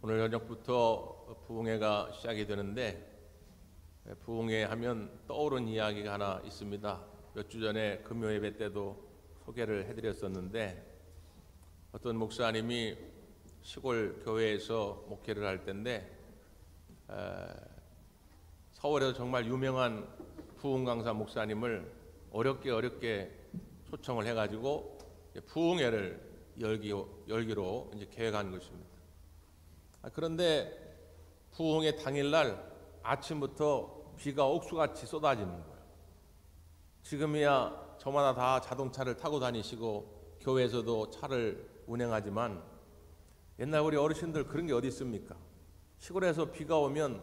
오늘 저녁부터 부흥회가 시작이 되는데 부흥회 하면 떠오른 이야기가 하나 있습니다. 몇 주 전에 금요 예배 때도 소개를 해드렸었는데 어떤 목사님이 시골 교회에서 목회를 할 때인데 서울에서 정말 유명한 부흥 강사 목사님을 어렵게 초청을 해가지고 부흥회를 열기로 이제 계획한 것입니다. 그런데 부흥회 당일날 아침부터 비가 옥수같이 쏟아지는 거예요. 지금이야 저마다 다 자동차를 타고 다니시고 교회에서도 차를 운행하지만 옛날 우리 어르신들 그런 게 어디 있습니까? 시골에서 비가 오면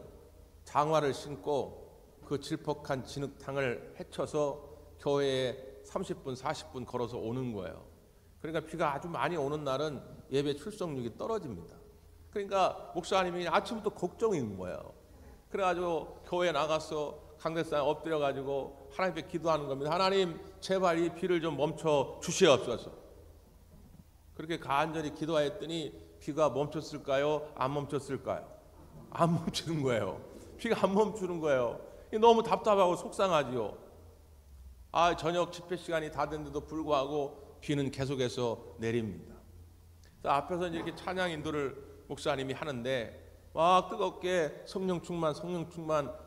장화를 신고 그 질퍽한 진흙탕을 헤쳐서 교회에 30분, 40분 걸어서 오는 거예요. 그러니까 비가 아주 많이 오는 날은 예배 출석률이 떨어집니다. 그러니까 목사님이 아침부터 걱정인 거예요. 그래가지고 교회에 나가서 강대상에 엎드려가지고 하나님 앞에 기도하는 겁니다. 하나님 제발 이 비를 좀 멈춰 주시옵소서. 그렇게 간절히 기도하였더니 비가 멈췄을까요? 안 멈췄을까요? 안 멈추는 거예요. 비가 안 멈추는 거예요. 너무 답답하고 속상하지요. 저녁 집회 시간이 다 됐는데도 불구하고 비는 계속해서 내립니다. 앞에서 이렇게 찬양 인도를 목사님이 하는데 막 뜨겁게 성령 충만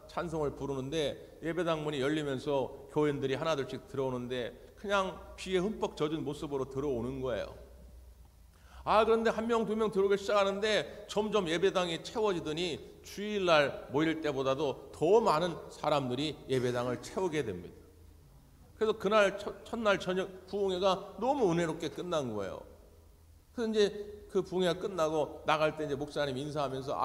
찬송을 부르는데 예배당 문이 열리면서 교인들이 하나둘씩 들어오는데 그냥 비에 흠뻑 젖은 모습으로 들어오는 거예요. 그런데 한 명, 두 명 들어오기 시작하는데 점점 예배당이 채워지더니 주일날 모일 때보다도 더 많은 사람들이 예배당을 채우게 됩니다. 그래서 그날 첫날 저녁 부흥회가 너무 은혜롭게 끝난 거예요. 그래서 이제 그 부흥회가 끝나고 나갈 때 이제 목사님 인사하면서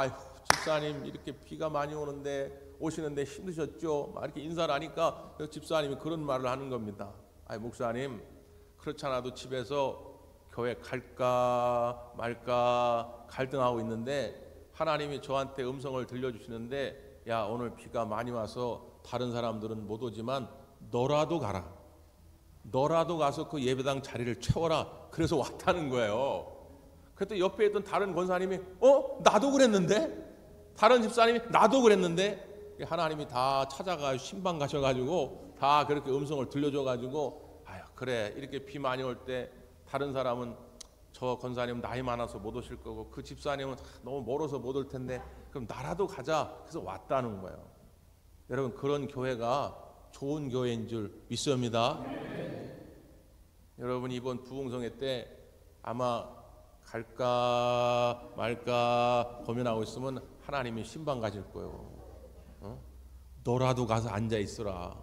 집사님 이렇게 비가 많이 오는데 오시는데 힘드셨죠? 막 이렇게 인사를 하니까 집사님이 그런 말을 하는 겁니다. 목사님 그렇지 않아도 집에서 교회 갈까 말까 갈등하고 있는데 하나님이 저한테 음성을 들려주시는데 야 오늘 비가 많이 와서 다른 사람들은 못 오지만 너라도 가라. 너라도 가서 그 예배당 자리를 채워라. 그래서 왔다는 거예요. 그때 옆에 있던 다른 권사님이 나도 그랬는데? 다른 집사님이 나도 그랬는데? 하나님이 다 찾아가 신방 가셔가지고 다 그렇게 음성을 들려줘가지고 그래 이렇게 비 많이 올 때 다른 사람은 저 권사님은 나이 많아서 못 오실 거고 그 집사님은 너무 멀어서 못 올 텐데 그럼 나라도 가자. 그래서 왔다는 거예요. 여러분 그런 교회가 좋은 교회인 줄 믿습니다. 여러분 이번 부흥성회 때 아마 갈까 말까 고민하고 있으면 하나님이 신방 가실 거예요. 너라도 가서 앉아 있으라.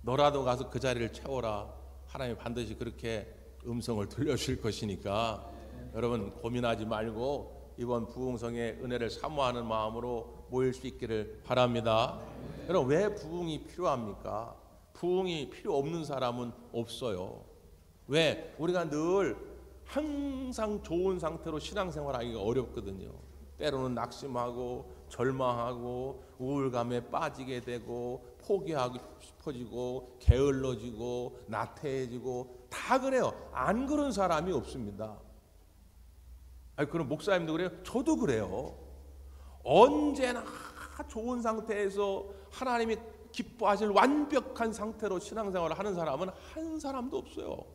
너라도 가서 그 자리를 채워라. 하나님이 반드시 그렇게 음성을 들려주실 것이니까 여러분 고민하지 말고 이번 부흥성의 은혜를 사모하는 마음으로 모일 수 있기를 바랍니다. 여러분 왜 부흥이 필요합니까? 부흥이 필요 없는 사람은 없어요. 왜? 우리가 늘 항상 좋은 상태로 신앙생활하기가 어렵거든요. 때로는 낙심하고 절망하고 우울감에 빠지게 되고 포기하고 싶어지고 게을러지고 나태해지고 다 그래요. 안 그런 사람이 없습니다. 그럼 목사님도 그래요? 저도 그래요. 언제나 좋은 상태에서 하나님이 기뻐하실 완벽한 상태로 신앙생활을 하는 사람은 한 사람도 없어요.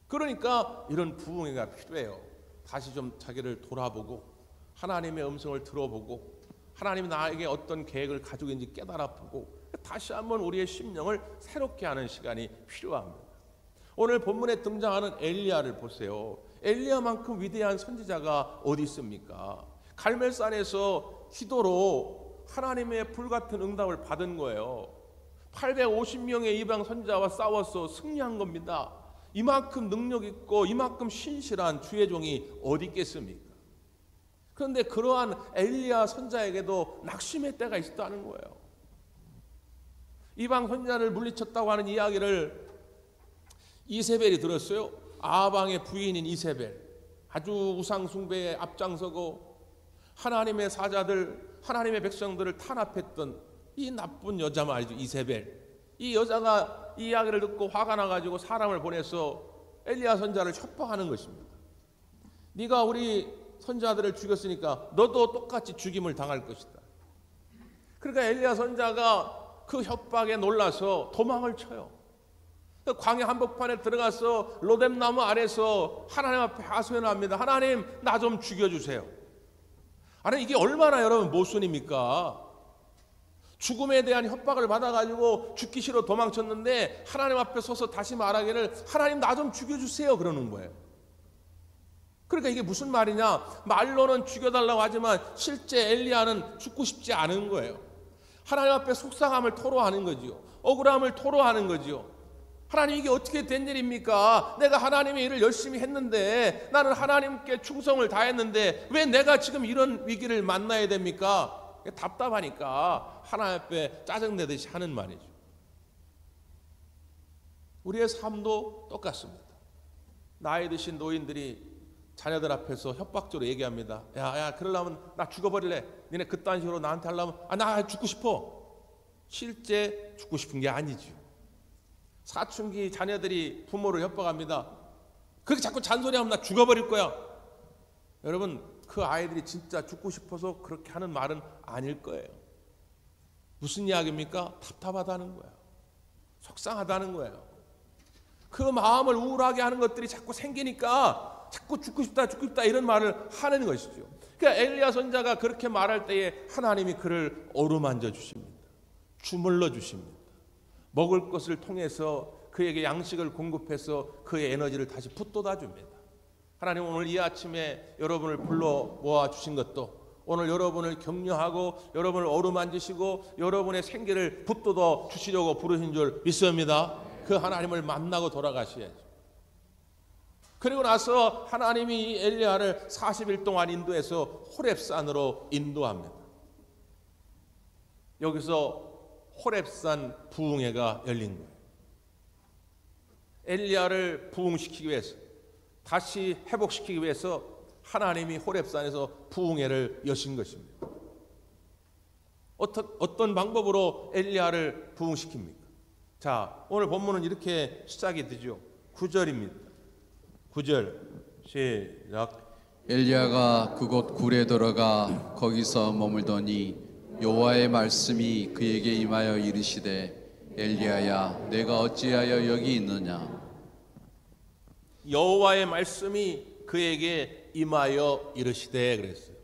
그러니까 이런 부흥회가 필요해요. 다시 좀 자기를 돌아보고 하나님의 음성을 들어보고 하나님이 나에게 어떤 계획을 가지고 있는지 깨달아보고 다시 한번 우리의 심령을 새롭게 하는 시간이 필요합니다. 오늘 본문에 등장하는 엘리야를 보세요. 엘리야만큼 위대한 선지자가 어디 있습니까? 갈멜산에서 기도로 하나님의 불같은 응답을 받은 거예요. 850명의 이방 선지자와 싸워서 승리한 겁니다. 이만큼 능력 있고 이만큼 신실한 주의 종이 어디 있겠습니까? 그런데 그러한 엘리야 선지자에게도 낙심의 때가 있었다는 거예요. 이방 선지자를 물리쳤다고 하는 이야기를 이세벨이 들었어요. 아방의 부인인 이세벨, 아주 우상 숭배에 앞장서고 하나님의 사자들, 하나님의 백성들을 탄압했던 이 나쁜 여자 말이죠. 이세벨. 이 여자가 이 이야기를 듣고 화가 나가지고 사람을 보내서 엘리야 선지자를 협박하는 것입니다. 네가 우리 선자들을 죽였으니까 너도 똑같이 죽임을 당할 것이다. 그러니까 엘리야 선자가 그 협박에 놀라서 도망을 쳐요. 광야 한복판에 들어가서 로뎀나무 아래서 하나님 앞에 하소연을 합니다. 하나님, 나 좀 죽여주세요. 아니, 이게 얼마나 여러분 모순입니까? 죽음에 대한 협박을 받아가지고 죽기 싫어 도망쳤는데 하나님 앞에 서서 다시 말하기를 하나님, 나 좀 죽여주세요 그러는 거예요. 그러니까 이게 무슨 말이냐? 말로는 죽여달라고 하지만 실제 엘리야는 죽고 싶지 않은 거예요. 하나님 앞에 속상함을 토로하는 거지요. 억울함을 토로하는 거지요. 하나님, 이게 어떻게 된 일입니까? 내가 하나님의 일을 열심히 했는데, 나는 하나님께 충성을 다했는데 왜 내가 지금 이런 위기를 만나야 됩니까? 답답하니까 하나님 앞에 짜증내듯이 하는 말이죠. 우리의 삶도 똑같습니다. 나이 드신 노인들이 자녀들 앞에서 협박적으로 얘기합니다. 야, 그러려면 나 죽어버릴래. 니네 그딴 식으로 나한테 하려면 나 죽고 싶어. 실제 죽고 싶은 게 아니죠. 사춘기 자녀들이 부모를 협박합니다. 그렇게 자꾸 잔소리하면 나 죽어버릴 거야. 여러분, 그 아이들이 진짜 죽고 싶어서 그렇게 하는 말은 아닐 거예요. 무슨 이야기입니까? 답답하다는 거예요. 속상하다는 거예요. 그 마음을 우울하게 하는 것들이 자꾸 생기니까 자꾸 죽고 싶다 이런 말을 하는 것이죠. 그러니까 엘리야 선자가 그렇게 말할 때에 하나님이 그를 어루만져 주십니다. 주물러 주십니다. 먹을 것을 통해서 그에게 양식을 공급해서 그의 에너지를 다시 붙돋아 줍니다. 하나님, 오늘 이 아침에 여러분을 불러 모아 주신 것도 오늘 여러분을 격려하고 여러분을 어루만지시고 여러분의 생기를 붙돋아 주시려고 부르신 줄 믿습니다. 그 하나님을 만나고 돌아가셔야죠. 그리고 나서 하나님이 엘리야를 40일 동안 인도해서 호렙산으로 인도합니다. 여기서 호렙산 부흥회가 열린 거예요. 엘리야를 부흥시키기 위해서, 다시 회복시키기 위해서 하나님이 호렙산에서 부흥회를 여신 것입니다. 어떤 방법으로 엘리야를 부흥시킵니까? 자, 오늘 본문은 이렇게 시작이 되죠. 9절입니다. 9절 시작. 엘리야가 그곳 굴에 들어가 거기서 머물더니 여호와의 말씀이 그에게 임하여 이르시되 엘리야야, 내가 어찌하여 여기 있느냐? 여호와의 말씀이 그에게 임하여 이르시되 그랬어요.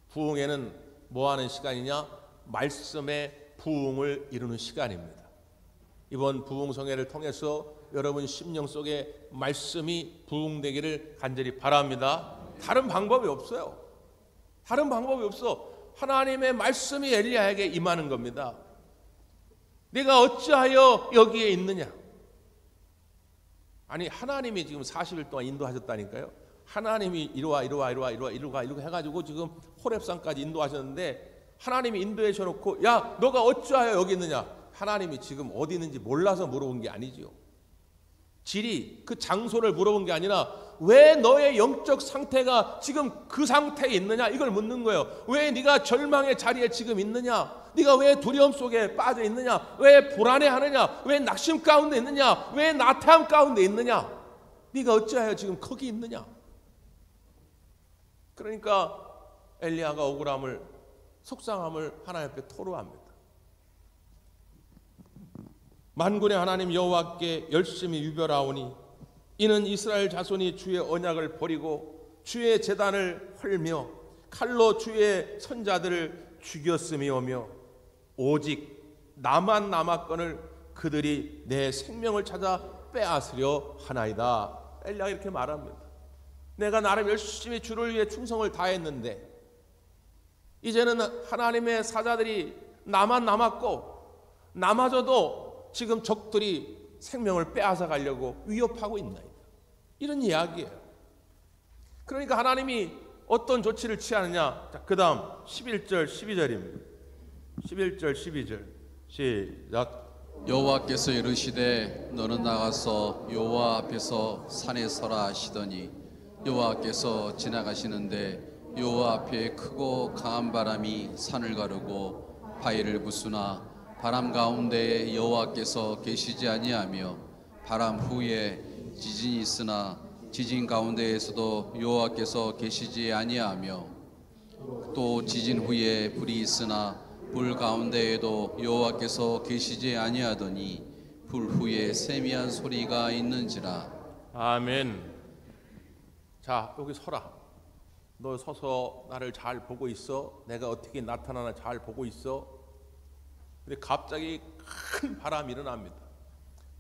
부흥회는 뭐 하는 시간이냐? 말씀의 부흥을 이루는 시간입니다. 이번 부흥성회를 통해서 여러분 심령 속에 말씀이 부흥되기를 간절히 바랍니다. 다른 방법이 없어요. 다른 방법이 없어. 하나님의 말씀이 엘리야에게 임하는 겁니다. 네가 어찌하여 여기에 있느냐? 아니, 하나님이 지금 40일 동안 인도하셨다니까요. 하나님이 이리와 해가지고 지금 호렙산까지 인도하셨는데 하나님이 인도하셔놓고 야, 너가 어찌하여 여기 있느냐? 하나님이 지금 어디 있는지 몰라서 물어본 게 아니지요. 지리, 그 장소를 물어본 게 아니라 왜 너의 영적 상태가 지금 그 상태에 있느냐, 이걸 묻는 거예요. 왜 네가 절망의 자리에 지금 있느냐? 네가 왜 두려움 속에 빠져 있느냐? 왜 불안해하느냐? 왜 낙심 가운데 있느냐? 왜 나태함 가운데 있느냐? 네가 어찌하여 지금 거기 있느냐? 그러니까 엘리야가 억울함을, 속상함을 하나님 앞에 토로합니다. 만군의 하나님 여호와께 열심히 유별하오니 이는 이스라엘 자손이 주의 언약을 버리고 주의 제단을 헐며 칼로 주의 선자들을 죽였음이오며 오직 나만 남았거늘 그들이 내 생명을 찾아 빼앗으려 하나이다. 엘리야가 이렇게 말합니다. 내가 나름 열심히 주를 위해 충성을 다했는데 이제는 하나님의 사자들이 나만 남았고 나마저도 지금 적들이 생명을 빼앗아 가려고 위협하고 있나이다. 이런 이야기예요. 그러니까 하나님이 어떤 조치를 취하느냐? 자, 그 다음 11절 12절입니다. 11절 12절 시작. 여호와께서 이르시되 너는 나가서 여호와 앞에서 산에 서라 하시더니 여호와께서 지나가시는데 여호와 앞에 크고 강한 바람이 산을 가르고 바위를 부수나 바람 가운데 여호와께서 계시지 아니하며 바람 후에 지진이 있으나 지진 가운데에서도 여호와께서 계시지 아니하며 또 지진 후에 불이 있으나 불 가운데에도 여호와께서 계시지 아니하더니 불 후에 세미한 소리가 있는지라. 아멘. 자, 여기 서라. 너 서서 나를 잘 보고 있어. 내가 어떻게 나타나나 잘 보고 있어. 근데 갑자기 큰 바람이 일어납니다.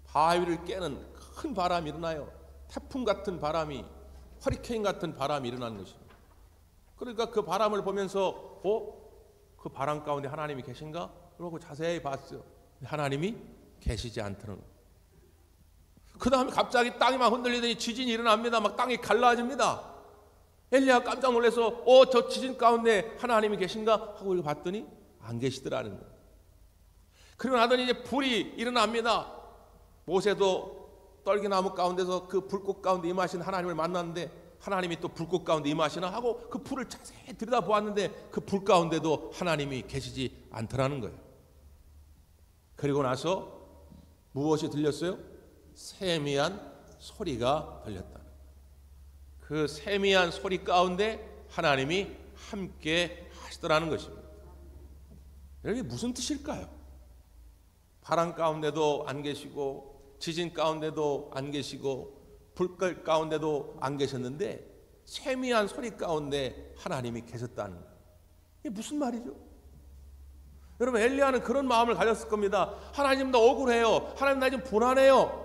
바위를 깨는 큰 바람이 일어나요. 태풍 같은 바람이, 허리케인 같은 바람이 일어나는 것입니다. 그러니까 그 바람을 보면서 그 바람 가운데 하나님이 계신가? 그러고 자세히 봤어요. 하나님이 계시지 않다는 거예요. 그 다음에 갑자기 땅이 막 흔들리더니 지진이 일어납니다. 막 땅이 갈라집니다. 엘리야가 깜짝 놀라서 저 지진 가운데 하나님이 계신가? 하고 이렇게 봤더니 안 계시더라는 거예요. 그리고 나더니 이제 불이 일어납니다. 모세도 떨기나무 가운데서 그 불꽃 가운데 임하신 하나님을 만났는데 하나님이 또 불꽃 가운데 임하시나 하고 그 불을 자세히 들여다보았는데 그 불 가운데도 하나님이 계시지 않더라는 거예요. 그리고 나서 무엇이 들렸어요? 세미한 소리가 들렸다는 거예요. 그 세미한 소리 가운데 하나님이 함께 하시더라는 것입니다. 이게 무슨 뜻일까요? 바람 가운데도 안 계시고 지진 가운데도 안 계시고 불꽃 가운데도 안 계셨는데 세미한 소리 가운데 하나님이 계셨다는 거예요. 이게 무슨 말이죠? 여러분, 엘리야는 그런 마음을 가졌을 겁니다. 하나님 나 억울해요. 하나님 나 지금 불안해요.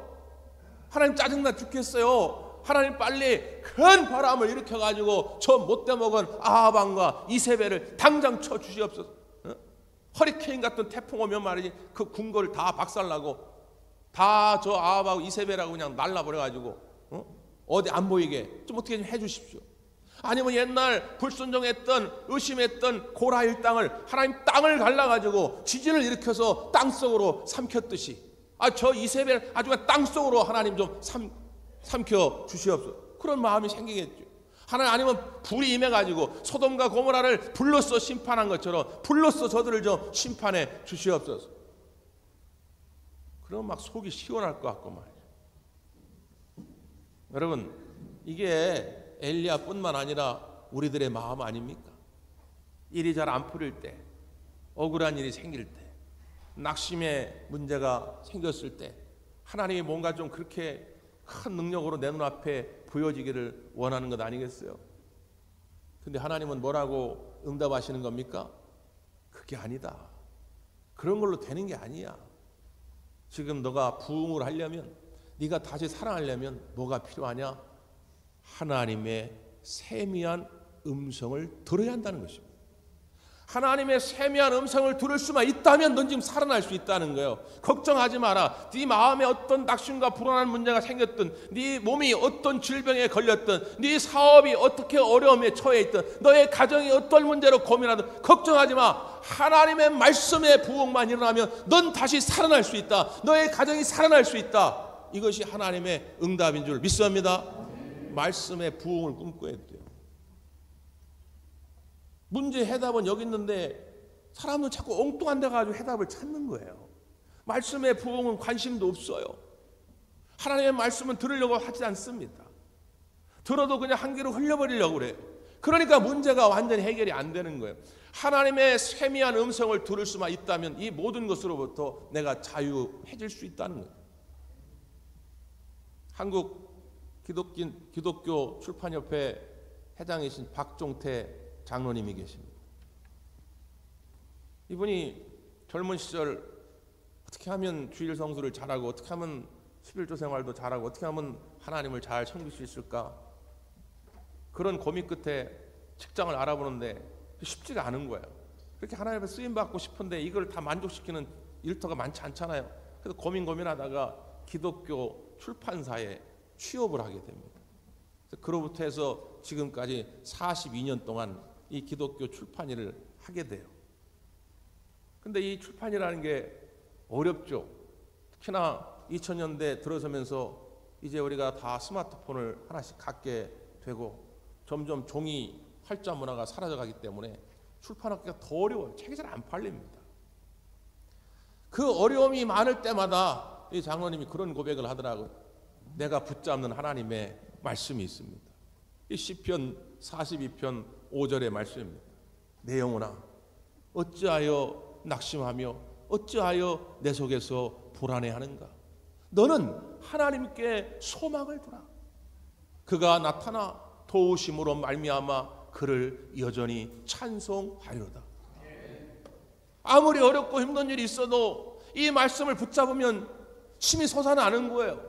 하나님 짜증나 죽겠어요. 하나님 빨리 큰 바람을 일으켜가지고 저 못돼먹은 아합왕과 이세벨을 당장 쳐 주시옵소서. 허리케인 같은 태풍 오면 말이지 그 궁궐을 다 박살나고 다 저 아합하고 이세벨하고 그냥 날라버려가지고 어디 안 보이게 좀 어떻게 좀 해주십시오. 아니면 옛날 불순종했던 의심했던 고라 일당을 하나님 땅을 갈라가지고 지진을 일으켜서 땅속으로 삼켰듯이 저 이세벨 아주 땅속으로 하나님 좀 삼켜 주시옵소서. 그런 마음이 생기겠죠. 하나님, 아니면 불이 임해가지고 소돔과 고모라를 불로써 심판한 것처럼 불로써 저들을 좀 심판해 주시옵소서. 그럼 막 속이 시원할 것 같고 말이죠. 여러분, 이게 엘리야뿐만 아니라 우리들의 마음 아닙니까? 일이 잘 안 풀릴 때, 억울한 일이 생길 때, 낙심의 문제가 생겼을 때 하나님이 뭔가 좀 그렇게 큰 능력으로 내 눈앞에 보여지기를 원하는 것 아니겠어요? 근데 하나님은 뭐라고 응답하시는 겁니까? 그게 아니다. 그런 걸로 되는 게 아니야. 지금 너가 부흥을 하려면, 네가 다시 살아나려면 뭐가 필요하냐? 하나님의 세미한 음성을 들어야 한다는 것입니다. 하나님의 세미한 음성을 들을 수만 있다면 넌 지금 살아날 수 있다는 거예요. 걱정하지 마라. 네 마음에 어떤 낙심과 불안한 문제가 생겼든, 네 몸이 어떤 질병에 걸렸든, 네 사업이 어떻게 어려움에 처해 있든, 너의 가정이 어떤 문제로 고민하든 걱정하지 마. 하나님의 말씀의 부흥만 일어나면 넌 다시 살아날 수 있다. 너의 가정이 살아날 수 있다. 이것이 하나님의 응답인 줄 믿습니다. 말씀의 부흥을 꿈꿔야 돼요. 문제 해답은 여기 있는데 사람은 자꾸 엉뚱한 데 가지고 해답을 찾는 거예요. 말씀의 부흥은 관심도 없어요. 하나님의 말씀은 들으려고 하지 않습니다. 들어도 그냥 한 귀로 흘려버리려고 그래요. 그러니까 문제가 완전히 해결이 안 되는 거예요. 하나님의 세미한 음성을 들을 수만 있다면 이 모든 것으로부터 내가 자유해질 수 있다는 거예요. 한국 기독교 출판협회 회장이신 박종태 장로님이 계십니다. 이분이 젊은 시절 어떻게 하면 주일 성수를 잘하고, 어떻게 하면 11조 생활도 잘하고, 어떻게 하면 하나님을 잘 섬길 수 있을까, 그런 고민 끝에 직장을 알아보는데 쉽지가 않은 거예요. 그렇게 하나님 앞에 쓰임받고 싶은데 이걸 다 만족시키는 일터가 많지 않잖아요. 그래서 고민하다가 기독교 출판사에 취업을 하게 됩니다. 그로부터 해서 지금까지 42년 동안 이 기독교 출판 일을 하게 돼요. 근데 이 출판이라는 게 어렵죠. 특히나 2000년대 들어서면서 이제 우리가 다 스마트폰을 하나씩 갖게 되고 점점 종이 활자 문화가 사라져가기 때문에 출판하기가 더 어려워요. 책이 잘 안 팔립니다. 그 어려움이 많을 때마다 이 장로님이 그런 고백을 하더라고요. 내가 붙잡는 하나님의 말씀이 있습니다. 이 시편 42편 5절의 말씀입니다. 내 영혼아 어찌하여 낙심하며 어찌하여 내 속에서 불안해하는가. 너는 하나님께 소망을 두라. 그가 나타나 도우심으로 말미암아 그를 여전히 찬송하리로다. 아무리 어렵고 힘든 일이 있어도 이 말씀을 붙잡으면 힘이 솟아나는 거예요.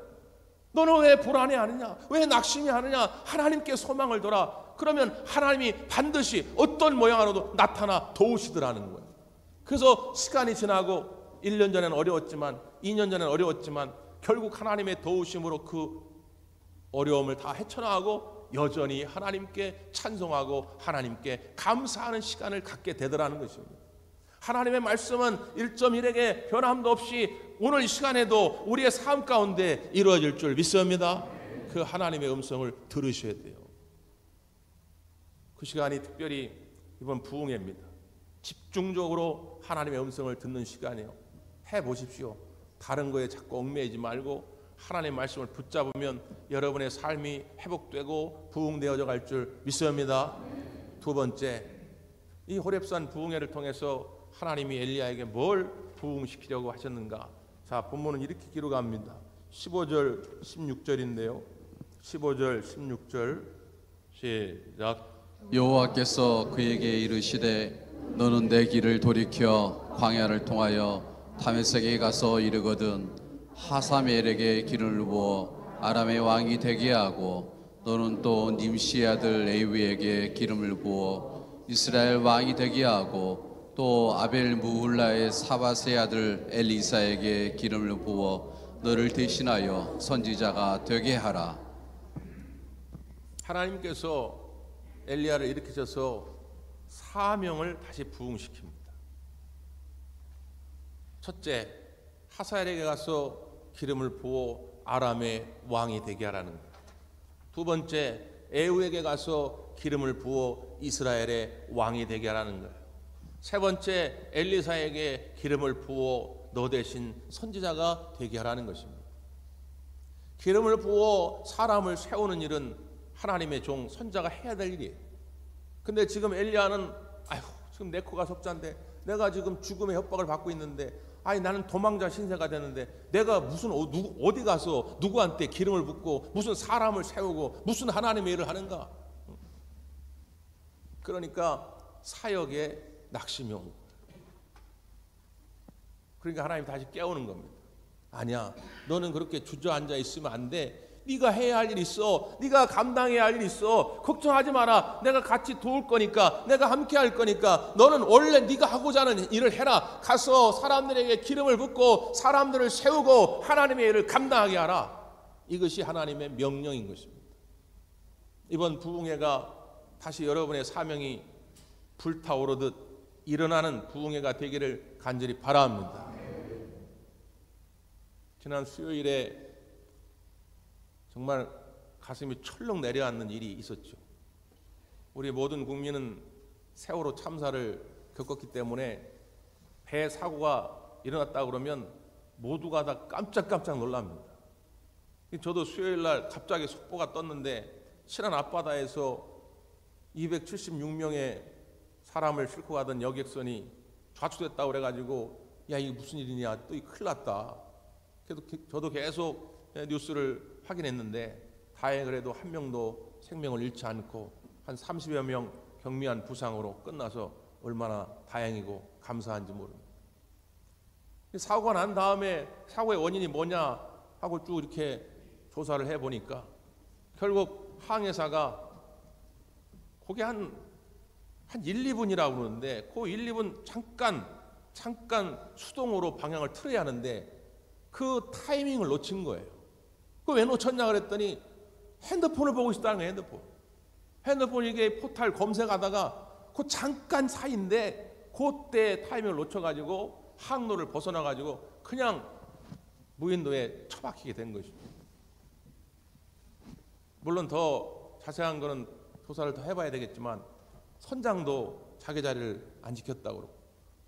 너는 왜 불안해하느냐? 왜 낙심해하느냐? 하나님께 소망을 둬라. 그러면 하나님이 반드시 어떤 모양으로도 나타나 도우시더라는 거예요. 그래서 시간이 지나고 1년 전에는 어려웠지만 2년 전에는 어려웠지만 결국 하나님의 도우심으로 그 어려움을 다 헤쳐나가고 여전히 하나님께 찬송하고 하나님께 감사하는 시간을 갖게 되더라는 것입니다. 하나님의 말씀은 1.1에게 변함도 없이 오늘 이 시간에도 우리의 삶 가운데 이루어질 줄 믿습니다. 그 하나님의 음성을 들으셔야 돼요. 그 시간이 특별히 이번 부흥회입니다. 집중적으로 하나님의 음성을 듣는 시간이에요. 해보십시오. 다른 거에 자꾸 얽매이지 말고 하나님의 말씀을 붙잡으면 여러분의 삶이 회복되고 부흥되어져 갈 줄 믿습니다. 두 번째, 이 호렙산 부흥회를 통해서 하나님이 엘리야에게 뭘 부흥시키려고 하셨는가? 자, 본문은 이렇게 기록합니다. 15절 16절인데요 15절 16절 시작. 여호와께서 그에게 이르시되 너는 내 길을 돌이켜 광야를 통하여 다메섹에 가서 이르거든 하사멜에게 기름을 부어 아람의 왕이 되게 하고 너는 또 님시의 아들 에위에게 기름을 부어 이스라엘 왕이 되게 하고 또 아벨 무훌라의 사바스의 아들 엘리사에게 기름을 부어 너를 대신하여 선지자가 되게 하라. 하나님께서 엘리야를 일으키셔서 사명을 다시 부흥시킵니다. 첫째, 하사엘에게 가서 기름을 부어 아람의 왕이 되게 하라는 거예요. 두 번째, 에후에게 가서 기름을 부어 이스라엘의 왕이 되게 하라는 거예요. 세 번째, 엘리사에게 기름을 부어 너 대신 선지자가 되게 하라는 것입니다. 기름을 부어 사람을 세우는 일은 하나님의 종 선지자가 해야 될 일이에요. 근데 지금 엘리야는 지금 내 코가 석자인데 내가 지금 죽음의 협박을 받고 있는데 나는 도망자 신세가 되는데 내가 무슨 어디 가서 누구한테 기름을 붓고 무슨 사람을 세우고 무슨 하나님의 일을 하는가. 그러니까 사역에 낙심이 온 거예요. 그러니까 하나님 다시 깨우는 겁니다. 아니야, 너는 그렇게 주저앉아 있으면 안 돼. 네가 해야 할 일 있어. 네가 감당해야 할 일 있어. 걱정하지 마라. 내가 같이 도울 거니까, 내가 함께 할 거니까 너는 원래 네가 하고자 하는 일을 해라. 가서 사람들에게 기름을 붓고 사람들을 세우고 하나님의 일을 감당하게 하라. 이것이 하나님의 명령인 것입니다. 이번 부흥회가 다시 여러분의 사명이 불타오르듯 일어나는 부흥회가 되기를 간절히 바랍니다. 지난 수요일에 정말 가슴이 철렁 내려앉는 일이 있었죠. 우리 모든 국민은 세월호 참사를 겪었기 때문에 배 사고가 일어났다 그러면 모두가 다 깜짝깜짝 놀랍니다. 저도 수요일 날 갑자기 속보가 떴는데 신안 앞바다에서 276명의 사람을 싣고 가던 여객선이 좌초됐다고 그래가지고 이게 무슨 일이냐, 또 큰일 났다. 그래도 저도 계속 뉴스를 확인했는데 다행히 그래도 한 명도 생명을 잃지 않고 한 30여 명 경미한 부상으로 끝나서 얼마나 다행이고 감사한지 모릅니다. 사고가 난 다음에 사고의 원인이 뭐냐 하고 쭉 이렇게 조사를 해보니까 결국 항해사가 그게 한 1, 2분이라고 그러는데 그 1, 2분 잠깐 수동으로 방향을 틀어야 하는데 그 타이밍을 놓친 거예요. 그 왜 놓쳤냐 그랬더니 핸드폰을 보고 있었다는 거예요. 핸드폰 이게 포탈 검색하다가 그 잠깐 사이인데 그때 타이밍을 놓쳐가지고 항로를 벗어나가지고 그냥 무인도에 처박히게 된 것입니다. 물론 더 자세한 거는 조사를 더 해봐야 되겠지만 선장도 자기 자리를 안 지켰다고 그러고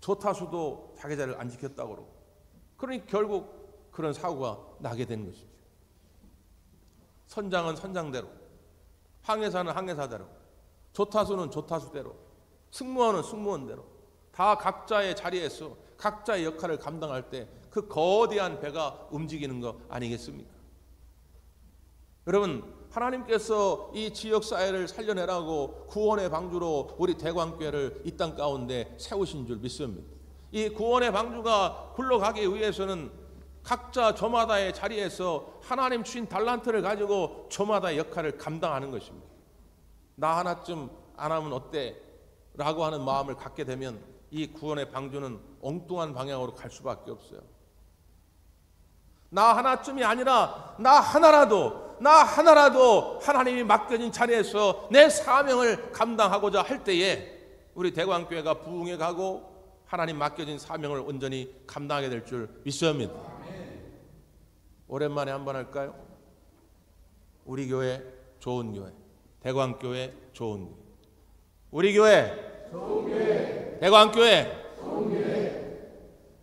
조타수도 자기 자리를 안 지켰다고 그러고 그러니 결국 그런 사고가 나게 된 것이죠. 선장은 선장대로, 항해사는 항해사대로, 조타수는 조타수대로, 승무원은 승무원대로 다 각자의 자리에서 각자의 역할을 감당할 때 그 거대한 배가 움직이는 거 아니겠습니까? 여러분, 하나님께서 이 지역사회를 살려내라고 구원의 방주로 우리 대광교회를 이 땅 가운데 세우신 줄 믿습니다. 이 구원의 방주가 굴러가기 위해서는 각자 저마다의 자리에서 하나님 주신 달란트를 가지고 저마다의 역할을 감당하는 것입니다. 나 하나쯤 안 하면 어때? 라고 하는 마음을 갖게 되면 이 구원의 방주는 엉뚱한 방향으로 갈 수밖에 없어요. 나 하나쯤이 아니라 나 하나라도 하나님이 맡겨진 자리에서 내 사명을 감당하고자 할 때에 우리 대광교회가 부흥해 가고 하나님 맡겨진 사명을 온전히 감당하게 될 줄 믿습니다. 오랜만에 한번 할까요? 우리 교회 좋은 교회, 대광교회 좋은 교회. 우리 교회 좋은 교회, 대광교회 좋은 교회.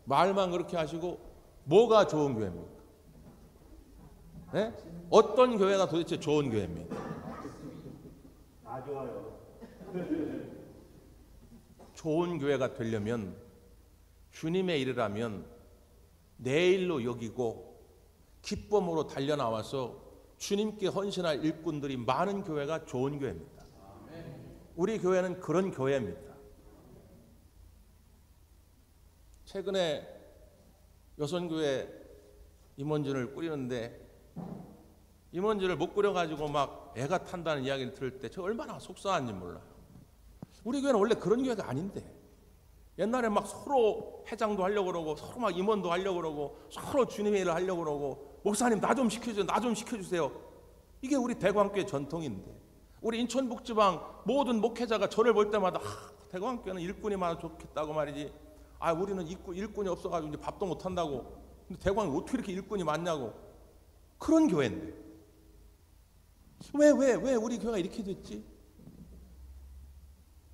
말만 그렇게 하시고 뭐가 좋은 교회입니까? 네? 어떤 교회가 도대체 좋은 교회입니까? 다 좋아요. 좋은 교회가 되려면 주님의 일을 하면 내일로 여기고 기쁨으로 달려나와서 주님께 헌신할 일꾼들이 많은 교회가 좋은 교회입니다. 우리 교회는 그런 교회입니다. 최근에 여선교회 임원진을 꾸리는데 임원진을 못 꾸려가지고 막 애가 탄다는 이야기를 들을 때 저 얼마나 속상한지 몰라요. 우리 교회는 원래 그런 교회가 아닌데 옛날에 막 서로 회장도 하려고 그러고 서로 막 임원도 하려고 그러고 서로 주님의 일을 하려고 그러고 목사님 나 좀 시켜주세요. 나 좀 시켜주세요. 이게 우리 대광교회 전통인데 우리 인천북지방 모든 목회자가 저를 볼 때마다 대광교회는 일꾼이 많아 좋겠다고 말이지. 우리는 일꾼이 없어가지고 이제 밥도 못 한다고. 근데 대광이 어떻게 이렇게 일꾼이 많냐고. 그런 교회인데 왜 우리 교회가 이렇게 됐지?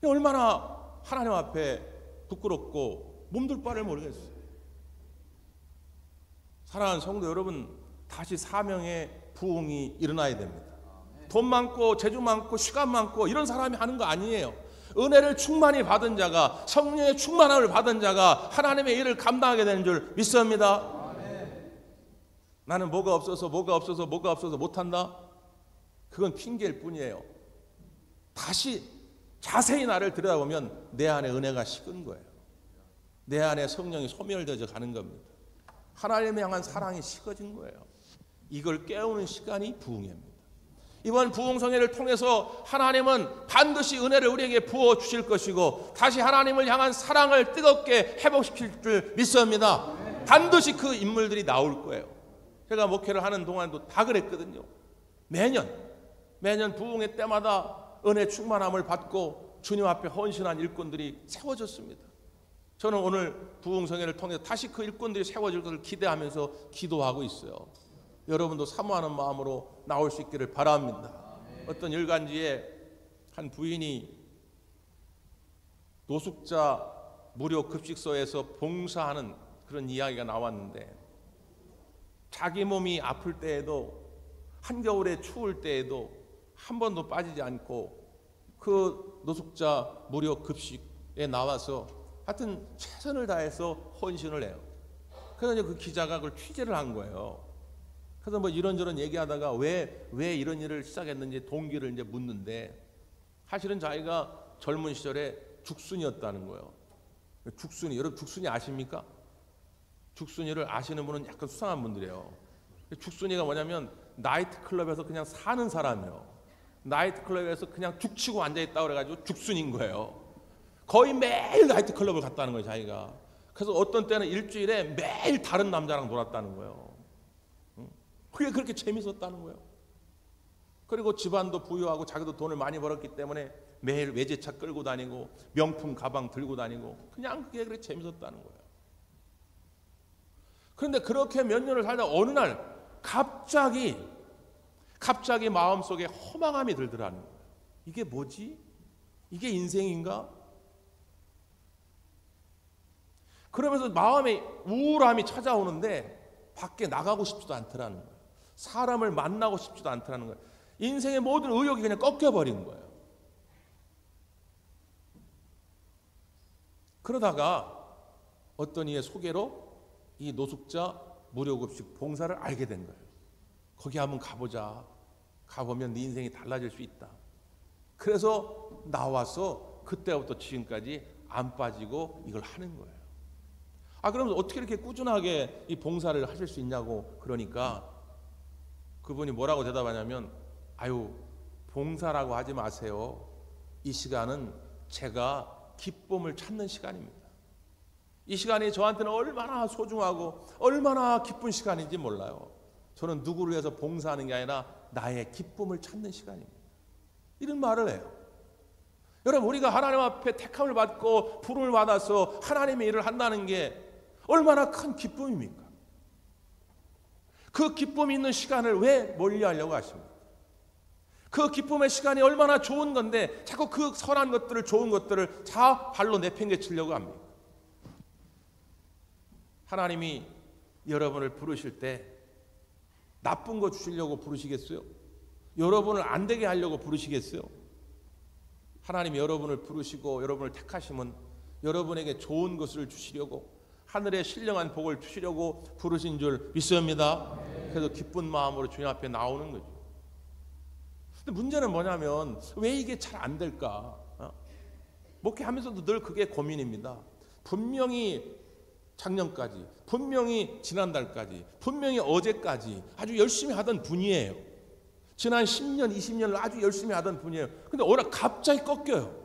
얼마나 하나님 앞에 부끄럽고 몸둘 바를 모르겠어요. 사랑하는 성도 여러분, 다시 사명의 부흥이 일어나야 됩니다. 돈 많고 재주 많고 시간 많고 이런 사람이 하는 거 아니에요. 은혜를 충만히 받은 자가, 성령의 충만함을 받은 자가 하나님의 일을 감당하게 되는 줄 믿습니다. 나는 뭐가 없어서 못한다? 그건 핑계일 뿐이에요. 다시 자세히 나를 들여다보면 내 안에 은혜가 식은 거예요. 내 안에 성령이 소멸되어 가는 겁니다. 하나님을 향한 사랑이 식어진 거예요. 이걸 깨우는 시간이 부흥회입니다. 이번 부흥성회를 통해서 하나님은 반드시 은혜를 우리에게 부어주실 것이고 다시 하나님을 향한 사랑을 뜨겁게 회복시킬 줄 믿습니다. 반드시 그 인물들이 나올 거예요. 제가 목회를 하는 동안도 다 그랬거든요. 매년 부흥회 때마다 은혜 충만함을 받고 주님 앞에 헌신한 일꾼들이 세워졌습니다. 저는 오늘 부흥성회를 통해서 다시 그 일꾼들이 세워질 것을 기대하면서 기도하고 있어요. 여러분도 사모하는 마음으로 나올 수 있기를 바랍니다. 어떤 일간지에 한 부인이 노숙자 무료 급식소에서 봉사하는 그런 이야기가 나왔는데 자기 몸이 아플 때에도 한겨울에 추울 때에도 한 번도 빠지지 않고 그 노숙자 무료 급식에 나와서 하여튼 최선을 다해서 헌신을 해요. 그래서 그 기자가 그걸 취재를 한 거예요. 그래서 뭐 이런저런 얘기하다가 왜 이런 일을 시작했는지 동기를 이제 묻는데 사실은 자기가 젊은 시절에 죽순이었다는 거예요. 죽순이, 여러분 죽순이 아십니까? 죽순이를 아시는 분은 약간 수상한 분들이에요. 죽순이가 뭐냐면 나이트클럽에서 그냥 사는 사람이에요. 나이트클럽에서 그냥 죽치고 앉아있다고 그래가지고 죽순인 거예요. 거의 매일 나이트클럽을 갔다는 거예요, 자기가. 그래서 어떤 때는 일주일에 매일 다른 남자랑 놀았다는 거예요. 그게 그렇게 재밌었다는 거예요. 그리고 집안도 부유하고 자기도 돈을 많이 벌었기 때문에 매일 외제차 끌고 다니고 명품 가방 들고 다니고 그냥 그게 그렇게 재밌었다는 거예요. 그런데 그렇게 몇 년을 살다 어느 날 갑자기 마음속에 허망함이 들더라는 거예요. 이게 뭐지? 이게 인생인가? 그러면서 마음에 우울함이 찾아오는데 밖에 나가고 싶지도 않더라는 거예요. 사람을 만나고 싶지도 않다는 거예요. 인생의 모든 의욕이 그냥 꺾여버린 거예요. 그러다가 어떤 이의 소개로 이 노숙자 무료급식 봉사를 알게 된 거예요. 거기 한번 가보자. 가보면 네 인생이 달라질 수 있다. 그래서 나와서 그때부터 지금까지 안 빠지고 이걸 하는 거예요. 그러면 어떻게 이렇게 꾸준하게 이 봉사를 하실 수 있냐고 그러니까 그분이 뭐라고 대답하냐면 아유 봉사라고 하지 마세요. 이 시간은 제가 기쁨을 찾는 시간입니다. 이 시간이 저한테는 얼마나 소중하고 얼마나 기쁜 시간인지 몰라요. 저는 누구를 위해서 봉사하는 게 아니라 나의 기쁨을 찾는 시간입니다. 이런 말을 해요. 여러분 우리가 하나님 앞에 택함을 받고 부름을 받아서 하나님의 일을 한다는 게 얼마나 큰 기쁨입니까? 그 기쁨이 있는 시간을 왜 멀리하려고 하십니까? 그 기쁨의 시간이 얼마나 좋은 건데 자꾸 그 선한 것들을 좋은 것들을 발로 내팽개치려고 합니다. 하나님이 여러분을 부르실 때 나쁜 거 주시려고 부르시겠어요? 여러분을 안 되게 하려고 부르시겠어요? 하나님이 여러분을 부르시고 여러분을 택하시면 여러분에게 좋은 것을 주시려고 하늘의 신령한 복을 주시려고 부르신 줄 믿습니다. 그래서 기쁜 마음으로 주님 앞에 나오는 거죠. 근데 문제는 뭐냐면 왜 이게 잘 안 될까? 목회하면서도 늘 그게 고민입니다. 분명히 작년까지, 분명히 지난달까지, 분명히 어제까지 아주 열심히 하던 분이에요. 지난 10년, 20년을 아주 열심히 하던 분이에요. 근데 어느 갑자기 꺾여요.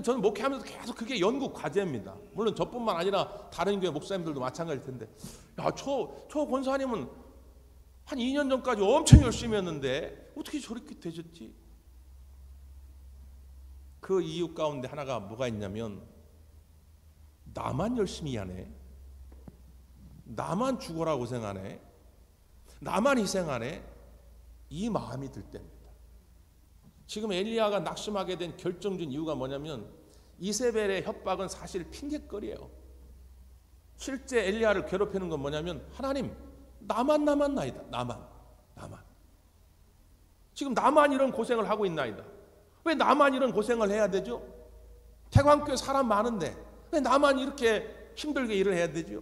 저는 목회하면서 계속 그게 연구 과제입니다. 물론 저뿐만 아니라 다른 교회 목사님들도 마찬가지일 텐데 저 권사님은 한 2년 전까지 엄청 열심히 했는데 어떻게 저렇게 되셨지? 그 이유 가운데 하나가 뭐가 있냐면 나만 열심히 하네, 나만 죽어라 고생하네, 나만 희생하네, 이 마음이 들 때입니다. 지금 엘리야가 낙심하게 된 결정적인 이유가 뭐냐면 이세벨의 협박은 사실 핑계거리예요. 실제 엘리야를 괴롭히는 건 뭐냐면 하나님 나만 남았나이다. 나만 지금 나만 이런 고생을 하고 있나이다. 왜 나만 이런 고생을 해야 되죠? 태광교회 사람 많은데 왜 나만 이렇게 힘들게 일을 해야 되죠?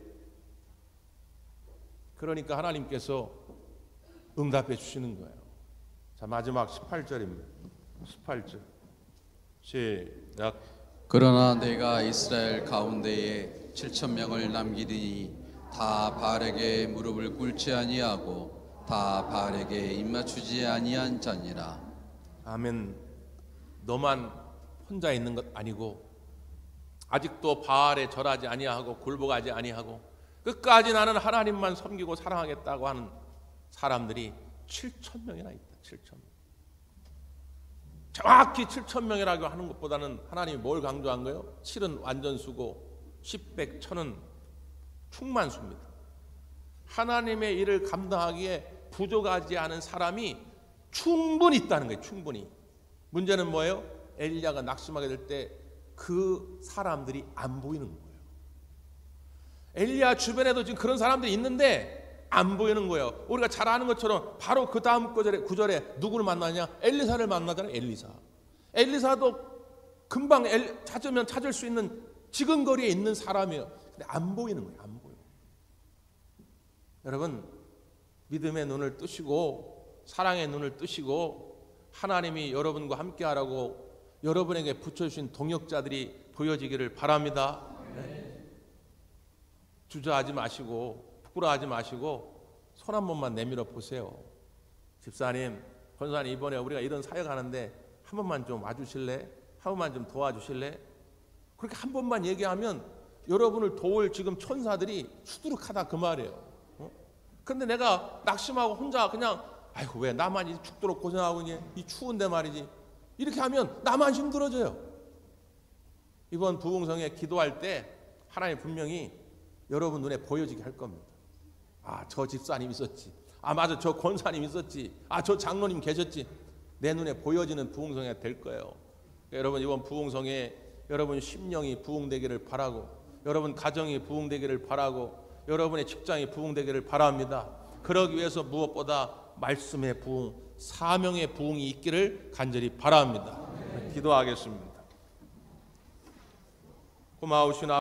그러니까 하나님께서 응답해 주시는 거예요. 자, 마지막 18절입니다. 18절 시작. 그러나 내가 이스라엘 가운데에 7,000명을 남기리니 다 바알에게 무릎을 꿇지 아니하고 다 바알에게 입맞추지 아니한 자니라. 아멘. 너만 혼자 있는 것 아니고 아직도 바알에 절하지 아니하고 굴복하지 아니하고 끝까지 나는 하나님만 섬기고 사랑하겠다고 하는 사람들이 7,000명이나 있다. 7,000명. 정확히 7,000명이라고 하는 것보다는 하나님이 뭘 강조한 거예요? 7은 완전수고 10, 100, 1000은 충만수입니다. 하나님의 일을 감당하기에 부족하지 않은 사람이 충분히 있다는 거예요. 충분히. 문제는 뭐예요? 엘리야가 낙심하게 될 때 그 사람들이 안 보이는 거예요. 엘리야 주변에도 지금 그런 사람들이 있는데 안 보이는 거예요. 우리가 잘 아는 것처럼 바로 그 다음 구절에 누구를 만나냐? 엘리사를 만나잖아요. 엘리사도 금방 찾으면 찾을 수 있는 지근거리에 있는 사람이에요. 근데 안 보이는 거예요. 안 보여요. 여러분 믿음의 눈을 뜨시고 사랑의 눈을 뜨시고 하나님이 여러분과 함께하라고 여러분에게 붙여주신 동역자들이 보여지기를 바랍니다. 네. 주저하지 마시고 부끄러워하지 마시고 손 한 번만 내밀어 보세요. 집사님, 권사님 이번에 우리가 이런 사역하는데 한 번만 좀 와주실래? 한 번만 좀 도와주실래? 그렇게 한 번만 얘기하면 여러분을 도울 지금 천사들이 수두룩하다 그 말이에요. 그런데 내가 낙심하고 혼자 그냥 아이고 왜 나만 죽도록 고생하고 있니? 이 추운데 말이지. 이렇게 하면 나만 힘들어져요. 이번 부흥성에 기도할 때 하나님 분명히 여러분 눈에 보여지게 할 겁니다. 아, 저 집사님 있었지. 아, 맞아, 저 권사님 있었지. 아, 저 장로님 계셨지. 내 눈에 보여지는 부흥성이 될 거예요. 그러니까 여러분 이번 부흥성에 여러분 심령이 부흥되기를 바라고 여러분 가정이 부흥되기를 바라고 여러분의 직장이 부흥되기를 바랍니다. 그러기 위해서 무엇보다 말씀의 부흥, 사명의 부흥이 있기를 간절히 바랍니다. 기도하겠습니다. 고마우신